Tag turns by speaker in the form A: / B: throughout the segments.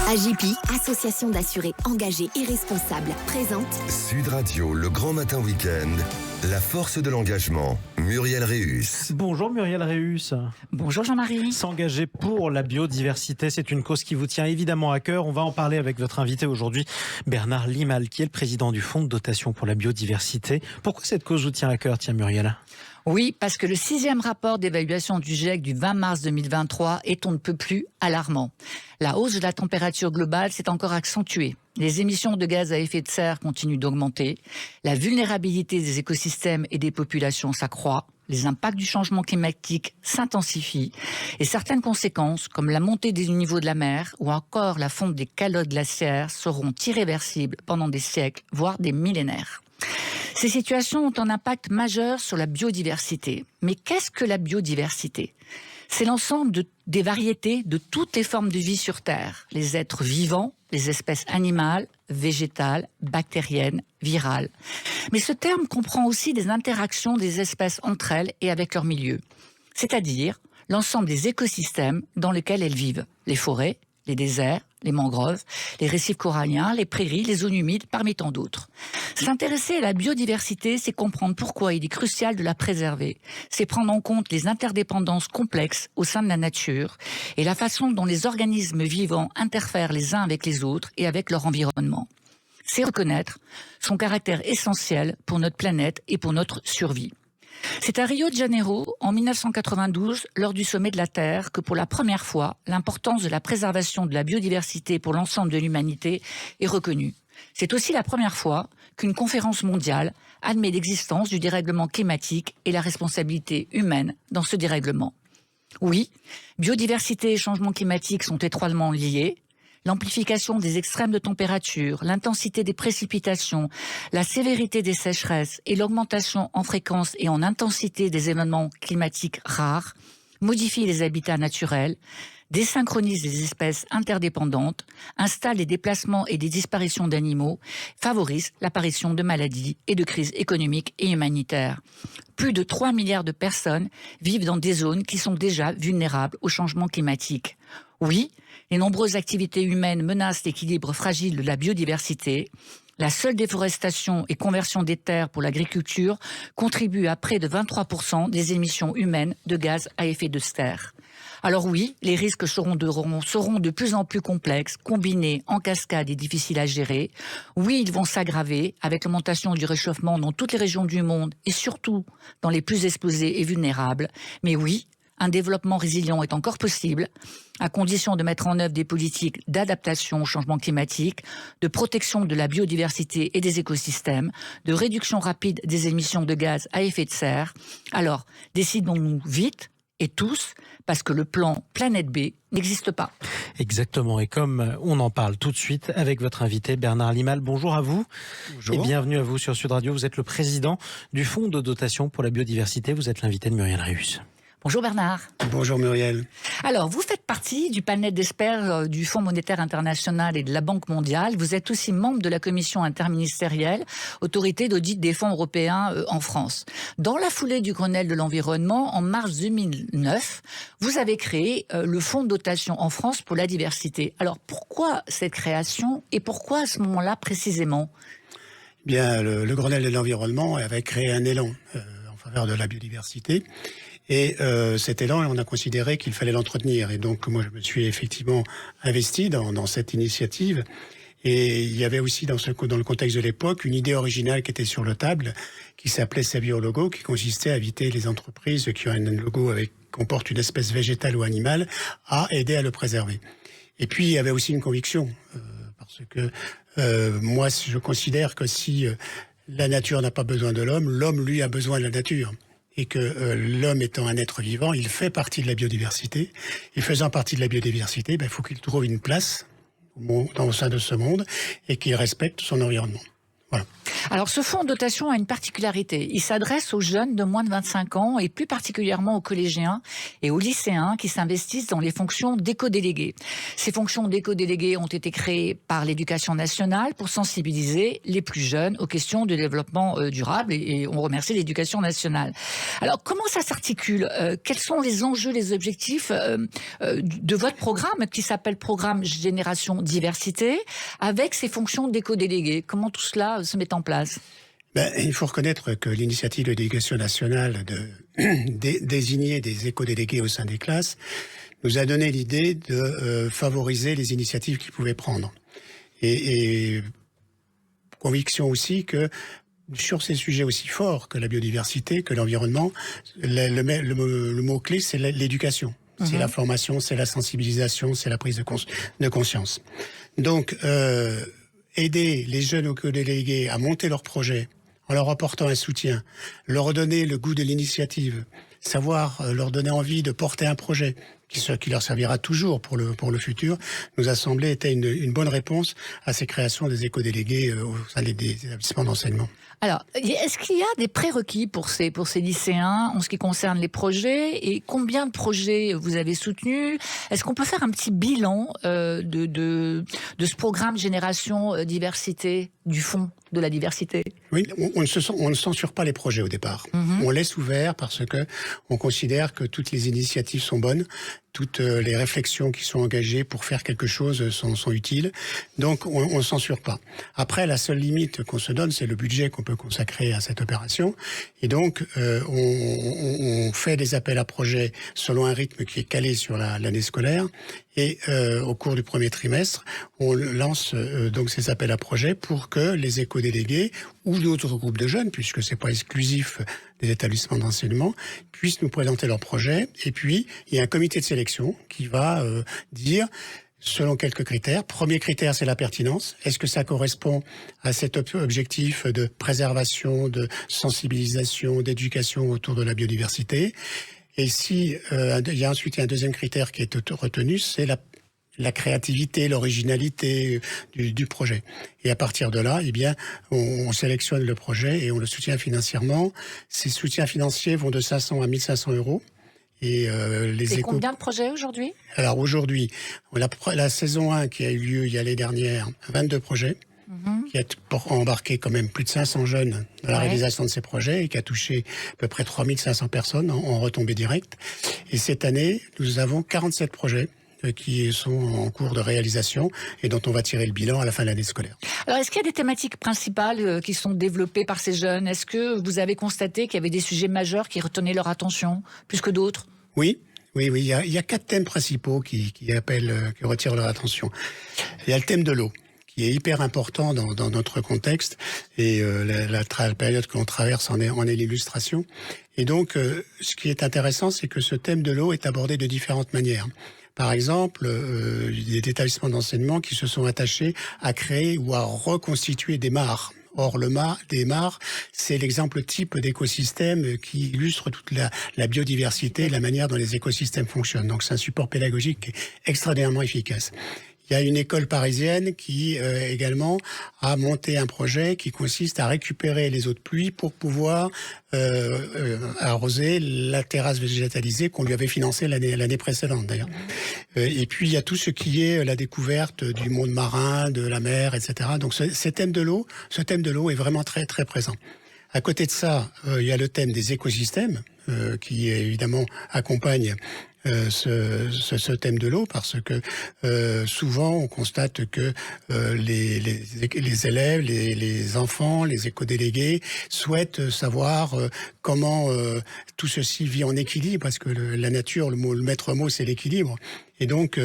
A: AJP, association d'assurés engagés et responsables, présente
B: Sud Radio, le grand matin week-end, la force de l'engagement. Muriel Réus.
C: Bonjour Muriel Réus.
D: Bonjour Jean-Marie.
C: S'engager pour la biodiversité, c'est une cause qui vous tient évidemment à cœur. On va en parler avec votre invité aujourd'hui, Bernard Limal, qui est le président du Fonds de dotation pour la biodiversité. Pourquoi cette cause vous tient à cœur, tiens Muriel ?
D: Oui, parce que le 6e rapport d'évaluation du GIEC du 20 mars 2023 est on ne peut plus alarmant. La hausse de la température globale s'est encore accentuée. Les émissions de gaz à effet de serre continuent d'augmenter. La vulnérabilité des écosystèmes et des populations s'accroît. Les impacts du changement climatique s'intensifient. Et certaines conséquences, comme la montée des niveaux de la mer ou encore la fonte des calottes glaciaires, seront irréversibles pendant des siècles, voire des millénaires. Ces situations ont un impact majeur sur la biodiversité. Mais qu'est-ce que la biodiversité ? C'est l'ensemble des variétés de toutes les formes de vie sur Terre. Les êtres vivants, les espèces animales, végétales, bactériennes, virales. Mais ce terme comprend aussi des interactions des espèces entre elles et avec leur milieu. C'est-à-dire l'ensemble des écosystèmes dans lesquels elles vivent. Les forêts, les déserts, les mangroves, les récifs coralliens, les prairies, les zones humides, parmi tant d'autres. S'intéresser à la biodiversité, c'est comprendre pourquoi il est crucial de la préserver. C'est prendre en compte les interdépendances complexes au sein de la nature et la façon dont les organismes vivants interfèrent les uns avec les autres et avec leur environnement. C'est reconnaître son caractère essentiel pour notre planète et pour notre survie. C'est à Rio de Janeiro, en 1992, lors du sommet de la Terre, que pour la première fois, l'importance de la préservation de la biodiversité pour l'ensemble de l'humanité est reconnue. C'est aussi la première fois qu'une conférence mondiale admet l'existence du dérèglement climatique et la responsabilité humaine dans ce dérèglement. Oui, biodiversité et changement climatique sont étroitement liés. L'amplification des extrêmes de température, l'intensité des précipitations, la sévérité des sécheresses et l'augmentation en fréquence et en intensité des événements climatiques rares modifient les habitats naturels, désynchronisent les espèces interdépendantes, installent des déplacements et des disparitions d'animaux, favorisent l'apparition de maladies et de crises économiques et humanitaires. Plus de 3 milliards de personnes vivent dans des zones qui sont déjà vulnérables au changement climatique. Oui, les nombreuses activités humaines menacent l'équilibre fragile de la biodiversité. La seule déforestation et conversion des terres pour l'agriculture contribue à près de 23% des émissions humaines de gaz à effet de serre. Alors oui, les risques seront de plus en plus complexes, combinés en cascade et difficiles à gérer. Oui, ils vont s'aggraver avec l'augmentation du réchauffement dans toutes les régions du monde et surtout dans les plus exposées et vulnérables. Mais oui, un développement résilient est encore possible, à condition de mettre en œuvre des politiques d'adaptation au changement climatique, de protection de la biodiversité et des écosystèmes, de réduction rapide des émissions de gaz à effet de serre. Alors, décidons-nous vite et tous, parce que le plan Planète B n'existe pas.
C: Exactement, et comme on en parle tout de suite avec votre invité Bernard Limal. Bonjour à vous. Bonjour. Et bienvenue à vous sur Sud Radio. Vous êtes le président du Fonds de dotation pour la biodiversité. Vous êtes l'invité de Muriel Réus.
D: Bonjour Bernard.
E: Bonjour Muriel.
D: Alors, vous faites partie du panel d'experts du Fonds monétaire international et de la Banque mondiale. Vous êtes aussi membre de la commission interministérielle, autorité d'audit des fonds européens en France. Dans la foulée du Grenelle de l'environnement, en mars 2009, vous avez créé le Fonds de dotation en France pour la diversité. Alors, pourquoi cette création et pourquoi à ce moment-là précisément ?
E: Bien, le Grenelle de l'environnement avait créé un élan en faveur de la biodiversité. Et cet élan, on a considéré qu'il fallait l'entretenir. Et donc, moi, je me suis effectivement investi dans cette initiative. Et il y avait aussi, dans le contexte de l'époque, une idée originale qui était sur la table, qui s'appelait Savio Logo, qui consistait à inviter les entreprises qui ont un logo comporte une espèce végétale ou animale, à aider à le préserver. Et puis, il y avait aussi une conviction, parce que moi, je considère que si la nature n'a pas besoin de l'homme, l'homme, lui, a besoin de la nature. Et que l'homme étant un être vivant, il fait partie de la biodiversité. Et faisant partie de la biodiversité, il faut qu'il trouve une place au sein de ce monde et qu'il respecte son environnement. Voilà.
D: Alors, ce fonds de dotation a une particularité. Il s'adresse aux jeunes de moins de 25 ans et plus particulièrement aux collégiens et aux lycéens qui s'investissent dans les fonctions d'éco-délégués. Ces fonctions d'éco-délégués ont été créées par l'Éducation nationale pour sensibiliser les plus jeunes aux questions de développement durable et on remercie l'Éducation nationale. Alors, comment ça s'articule ? Quels sont les enjeux, les objectifs de votre programme qui s'appelle Programme Génération Diversité avec ces fonctions d'éco-délégués ? Comment tout cela se met en place ?
E: Il faut reconnaître que l'initiative de l'Éducation nationale de désigner des éco-délégués au sein des classes nous a donné l'idée de favoriser les initiatives qu'ils pouvaient prendre. Et conviction aussi que sur ces sujets aussi forts que la biodiversité, que l'environnement, le mot-clé, c'est l'éducation. C'est la formation, c'est la sensibilisation, c'est la prise de conscience. Donc, aider les jeunes éco-délégués à monter leurs projets en leur apportant un soutien, leur donner le goût de l'initiative, savoir leur donner envie de porter un projet qui leur servira toujours pour le futur, nous a semblé être une bonne réponse à ces créations des éco-délégués au sein des établissements d'enseignement.
D: Alors, est-ce qu'il y a des prérequis pour ces lycéens en ce qui concerne les projets et combien de projets vous avez soutenus ? Est-ce qu'on peut faire un petit bilan de ce programme Génération Diversité du Fonds de la diversité ?
E: Oui, on ne censure pas les projets au départ. On laisse ouvert parce que on considère que toutes les initiatives sont bonnes, toutes les réflexions qui sont engagées pour faire quelque chose sont utiles. Donc, on ne censure pas. Après, la seule limite qu'on se donne, c'est le budget qu'on peut consacrer à cette opération. Et donc, on fait des appels à projets selon un rythme qui est calé sur l'année scolaire. Et au cours du premier trimestre, on lance donc ces appels à projets pour que les éco-délégués ou d'autres groupes de jeunes, puisque c'est pas exclusif des établissements d'enseignement, puissent nous présenter leurs projets. Et puis, il y a un comité de sélection qui va dire, selon quelques critères. Premier critère, c'est la pertinence. Est-ce que ça correspond à cet objectif de préservation, de sensibilisation, d'éducation autour de la biodiversité ? Et si il y a ensuite un deuxième critère qui est retenu, c'est la créativité, l'originalité du projet. Et à partir de là, eh bien, on sélectionne le projet et on le soutient financièrement. Ces soutiens financiers vont de 500 à 1500 euros. Et
D: c'est combien de projets aujourd'hui ?
E: Alors aujourd'hui, la saison 1 qui a eu lieu il y a l'année dernière, 22 projets. Qui a embarqué quand même plus de 500 jeunes dans la réalisation de ces projets et qui a touché à peu près 3500 personnes en retombées directes. Et cette année, nous avons 47 projets qui sont en cours de réalisation et dont on va tirer le bilan à la fin de l'année scolaire.
D: Alors, est-ce qu'il y a des thématiques principales qui sont développées par ces jeunes ? Est-ce que vous avez constaté qu'il y avait des sujets majeurs qui retenaient leur attention plus que d'autres ?
E: Oui. Il y a 4 thèmes principaux qui retirent leur attention. Il y a le thème de l'eau, qui est hyper important dans notre contexte, et la période que l'on traverse en est l'illustration. Et donc, ce qui est intéressant, c'est que ce thème de l'eau est abordé de différentes manières. Par exemple, il y a des établissements d'enseignement qui se sont attachés à créer ou à reconstituer des mares. Or, des mares, c'est l'exemple type d'écosystème qui illustre toute la biodiversité et la manière dont les écosystèmes fonctionnent. Donc, c'est un support pédagogique qui est extraordinairement efficace. Il y a une école parisienne qui également a monté un projet qui consiste à récupérer les eaux de pluie pour pouvoir arroser la terrasse végétalisée qu'on lui avait financée l'année précédente d'ailleurs. Et puis il y a tout ce qui est la découverte du monde marin, de la mer, etc. Donc ce thème de l'eau est vraiment très très présent. À côté de ça, il y a le thème des écosystèmes qui évidemment accompagne ce thème de l'eau, parce que souvent on constate que les élèves, les enfants, les éco-délégués souhaitent savoir comment tout ceci vit en équilibre, parce que la nature, le maître mot, c'est l'équilibre. Et donc,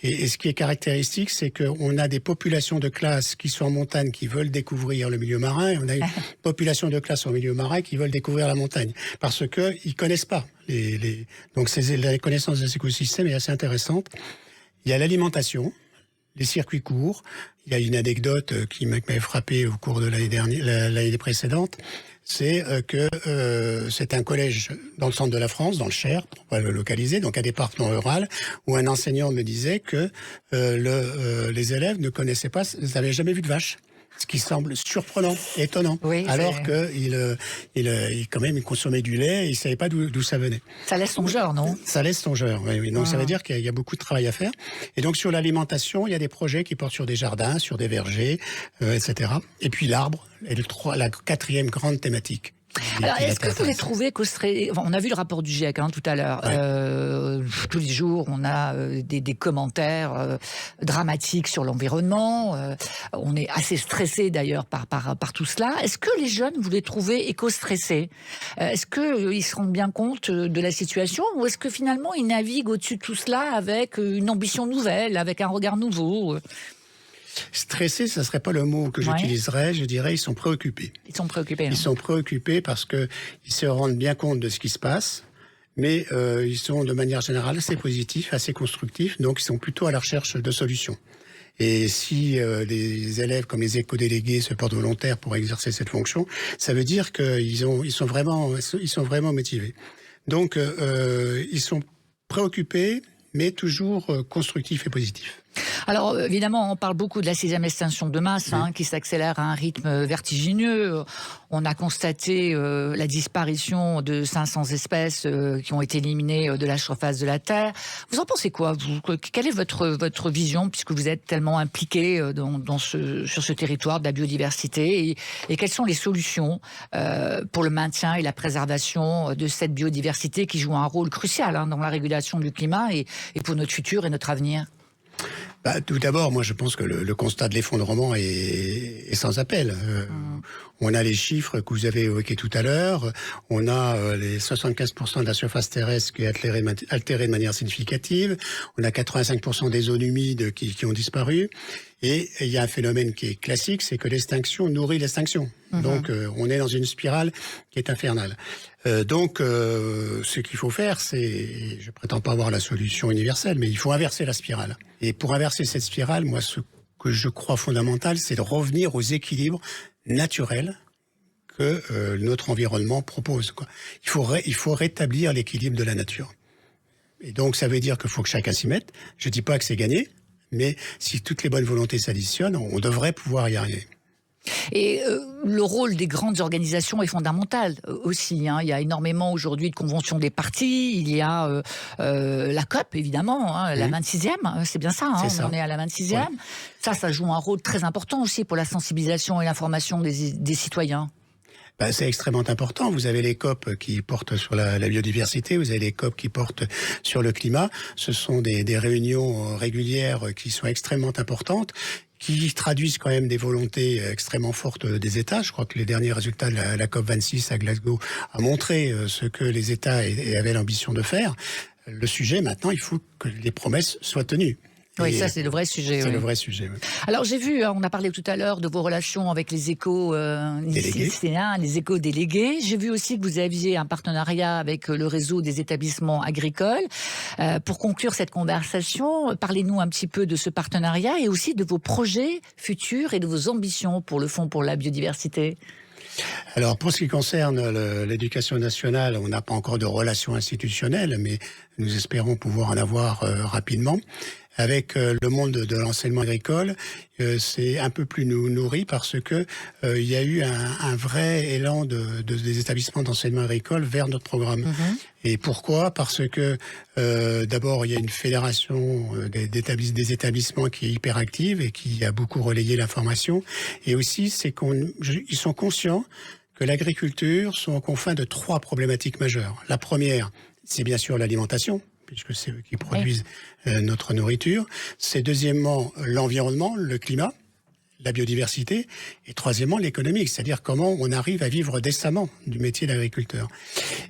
E: et ce qui est caractéristique, c'est qu'on a des populations de classes qui sont en montagne, qui veulent découvrir le milieu marin, et on a une population de classes en milieu marin qui veulent découvrir la montagne, parce que ils connaissent pas donc la connaissance des écosystèmes est assez intéressante. Il y a l'alimentation, les circuits courts. Il y a une anecdote qui m'avait frappé au cours de l'année précédente. C'est que c'est un collège dans le centre de la France, dans le Cher, pour pas le localiser, donc un département rural, où un enseignant me disait que les élèves ne connaissaient pas, n'avaient jamais vu de vache. Ce qui semble surprenant, étonnant,
D: Oui,
E: alors qu'il quand même il consommait du lait et il savait pas d'où ça venait.
D: Ça laisse songeur, non?
E: Ça laisse songeur, oui. Donc ça veut dire qu'il y a beaucoup de travail à faire. Et donc sur l'alimentation, il y a des projets qui portent sur des jardins, sur des vergers, etc. Et puis l'arbre est la quatrième grande thématique.
D: Alors, est-ce que vous les trouvez on a vu le rapport du GIEC tout à l'heure. Ouais. Tous les jours, on a des commentaires dramatiques sur l'environnement. On est assez stressé d'ailleurs par tout cela. Est-ce que les jeunes, vous les trouvez éco-stressés? Est-ce qu'ils se rendent bien compte de la situation, ou est-ce que finalement ils naviguent au-dessus de tout cela avec une ambition nouvelle, avec un regard nouveau?
E: Stressés, ça serait pas le mot que j'utiliserais. Je dirais, ils sont préoccupés.
D: Ils sont préoccupés.
E: Ils sont préoccupés parce que ils se rendent bien compte de ce qui se passe, mais ils sont de manière générale assez positifs, assez constructifs. Donc, ils sont plutôt à la recherche de solutions. Et si les élèves comme les éco-délégués se portent volontaires pour exercer cette fonction, ça veut dire qu'ils sont vraiment motivés. Donc, ils sont préoccupés, mais toujours constructifs et positifs.
D: Alors évidemment, on parle beaucoup de la 6e extinction de masse qui s'accélère à un rythme vertigineux. On a constaté la disparition de 500 espèces qui ont été éliminées de la surface de la Terre. Vous en pensez quoi, vous? Quelle est votre vision, puisque vous êtes tellement impliqué sur ce territoire de la biodiversité, et quelles sont les solutions pour le maintien et la préservation de cette biodiversité qui joue un rôle crucial dans la régulation du climat et pour notre futur et notre avenir?
E: Tout d'abord, moi je pense que le constat de l'effondrement est sans appel. On a les chiffres que vous avez évoqués tout à l'heure. On a les 75% de la surface terrestre qui est altérée de manière significative. On a 85% des zones humides qui ont disparu. Et il y a un phénomène qui est classique, c'est que l'extinction nourrit l'extinction. Donc on est dans une spirale qui est infernale. Ce qu'il faut faire, je prétends pas avoir la solution universelle, mais il faut inverser la spirale. Et pour inverser cette spirale, moi, ce que je crois fondamental, c'est de revenir aux équilibres naturels que notre environnement propose, quoi. Il faut rétablir l'équilibre de la nature. Et donc, ça veut dire qu'il faut que chacun s'y mette. Je dis pas que c'est gagné, mais si toutes les bonnes volontés s'additionnent, on devrait pouvoir y arriver.
D: Et le rôle des grandes organisations est fondamental aussi. Il y a énormément aujourd'hui de conventions des partis. Il y a la COP, évidemment, la 26e, c'est bien ça,
E: ça.
D: On est à la 26e. Ouais. Ça joue un rôle très important aussi pour la sensibilisation et l'information des citoyens.
E: C'est extrêmement important. Vous avez les COP qui portent sur la biodiversité, vous avez les COP qui portent sur le climat. Ce sont des réunions régulières qui sont extrêmement importantes, qui traduisent quand même des volontés extrêmement fortes des États. Je crois que les derniers résultats de la COP26 à Glasgow a montré ce que les États avaient l'ambition de faire. Le sujet, maintenant, il faut que les promesses soient tenues.
D: Oui, ça c'est le vrai sujet.
E: C'est le vrai sujet, oui.
D: Alors j'ai vu, on a parlé tout à l'heure de vos relations avec les les éco-délégués. J'ai vu aussi que vous aviez un partenariat avec le réseau des établissements agricoles. Pour conclure cette conversation, parlez-nous un petit peu de ce partenariat et aussi de vos projets futurs et de vos ambitions pour le Fonds pour la biodiversité.
E: Alors, pour ce qui concerne l'éducation nationale, on n'a pas encore de relations institutionnelles, mais nous espérons pouvoir en avoir rapidement. Avec le monde de l'enseignement agricole, c'est un peu plus nourri parce que il y a eu un vrai élan des établissements d'enseignement agricole vers notre programme. Et pourquoi? Parce que d'abord, il y a une fédération des établissements qui est hyper active et qui a beaucoup relayé l'information. Et aussi, c'est ils sont conscients que l'agriculture sont aux confins de 3 problématiques majeures. La première, c'est bien sûr l'alimentation, puisque c'est eux qui produisent notre nourriture. C'est deuxièmement l'environnement, le climat, la biodiversité, et troisièmement l'économique, c'est-à-dire comment on arrive à vivre décemment du métier d'agriculteur.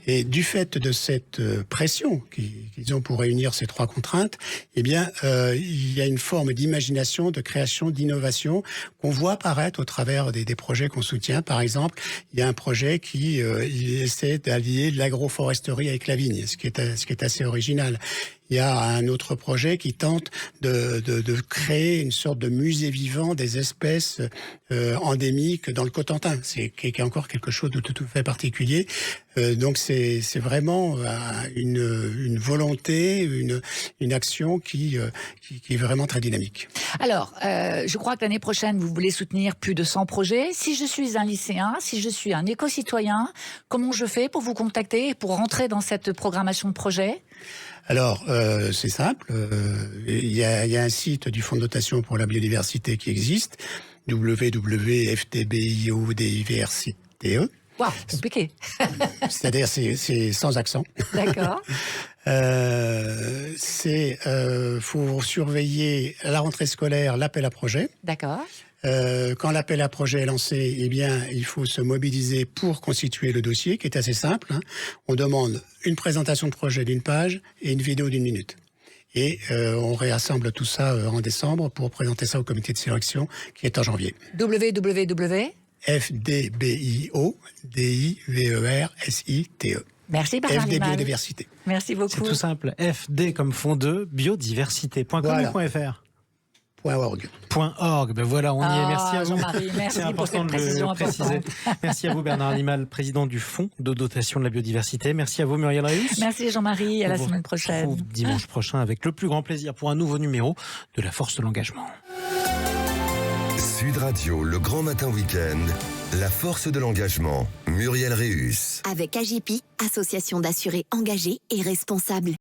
E: Et du fait de cette pression qu'ils ont pour réunir ces 3 contraintes, eh bien, il y a une forme d'imagination, de création, d'innovation qu'on voit apparaître au travers des projets qu'on soutient. Par exemple, il y a un projet qui il essaie d'allier l'agroforesterie avec la vigne, ce qui est assez original. Il y a un autre projet qui tente de créer une sorte de musée vivant des espèces endémiques dans le Cotentin. C'est encore quelque chose de tout à fait particulier. Donc c'est vraiment une volonté, une action qui est vraiment très dynamique.
D: Alors, je crois que l'année prochaine, vous voulez soutenir plus de 100 projets. Si je suis un lycéen, si je suis un éco-citoyen, comment je fais pour vous contacter et pour rentrer dans cette programmation de projet ?
E: Alors, c'est simple. Il y a un site du Fonds de dotation pour la biodiversité qui existe, www.fdbiodiversite.
D: Waouh, compliqué.
E: C'est-à-dire, c'est sans accent.
D: D'accord.
E: Faut surveiller à la rentrée scolaire l'appel à projet.
D: D'accord.
E: Quand l'appel à projet est lancé, eh bien, il faut se mobiliser pour constituer le dossier, qui est assez simple. On demande une présentation de projet d'une page et une vidéo d'1 minute. Et on réassemble tout ça en décembre pour présenter ça au comité de sélection, qui est en janvier. FDBIODIVERSITE.
D: Merci Bernard
E: FD
D: Limal.
E: Biodiversité.
D: Merci beaucoup.
C: C'est tout simple. FD comme fond de biodiversité.com
E: Voilà.
C: ou .fr
E: .org.
C: .org. Ben voilà, on y est. Merci à vous.
D: Jean-Marie, merci
C: C'est
D: pour
C: important
D: cette
C: de
D: précision
C: le préciser.
D: importante.
C: Merci à vous Bernard Limal, président du Fonds de dotation de la biodiversité. Merci à vous Muriel Réus.
D: Merci Jean-Marie, à la
C: On vous
D: semaine prochaine.
C: retrouve dimanche prochain avec le plus grand plaisir pour un nouveau numéro de la Force de l'engagement.
B: Sud Radio, le grand matin week-end, la force de l'engagement, Muriel Réus.
A: Avec AGPI, association d'assurés engagés et responsables.